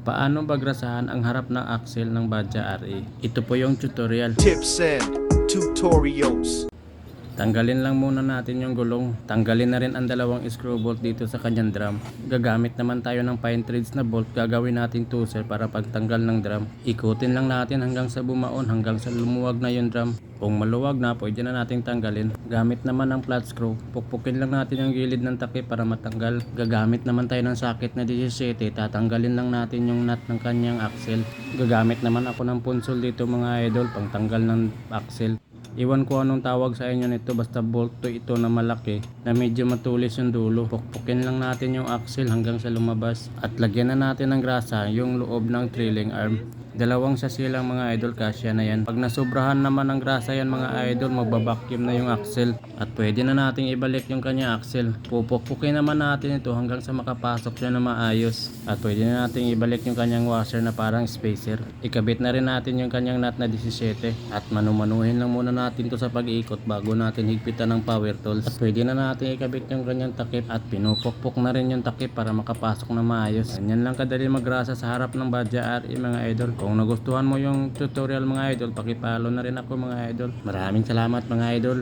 Paano bagrasahan ang harap ng axle ng Badja RE? Ito po yung tutorial. Tips and tutorials. Tanggalin lang muna natin yung gulong. Tanggalin na rin ang dalawang screw bolt dito sa kanyang drum. Gagamit naman tayo ng pine threads na bolt. Gagawin natin tweezer para pagtanggal ng drum. Ikutin lang natin hanggang sa bumaon, hanggang sa lumuwag na yung drum. Kung maluwag na, pwede na nating tanggalin. Gamit naman ng flat screw. Pukpukin lang natin yung gilid ng takip para matanggal. Gagamit naman tayo ng socket na 17. Tatanggalin lang natin yung nut ng kanyang axle. Gagamit naman ako ng punsol dito mga idol, pang tanggal ng axle. Iwan ko anong tawag sa inyo nito, basta bolt to ito na malaki na medyo matulis yung dulo. Pukpukin lang natin yung axle hanggang sa lumabas at lagyan na natin ng grasa yung loob ng trailing arm. Dalawang sasi lang mga idol, kasya na yan. Pag nasobrahan naman ng grasa yan mga idol, magbabacuum na yung axle at pwede na nating ibalik yung kanya axle. Pupukpukin naman natin ito hanggang sa makapasok siya na maayos at pwede na nating ibalik yung kanyang washer na parang spacer. Ikabit na rin natin yung kanyang nut na 17 at manumanuhin lang muna natin to sa pag-iikot bago natin higpitan ng power tools. At pwede na natin ikabit yung kanyang takip at pinupukpok na rin yung takip para makapasok na maayos. Ganyan lang kadali magrasa sa harap ng Badja RE mga idol. Kung nagustuhan mo yung tutorial mga idol, pakipollow na rin ako mga idol. Maraming salamat mga idol.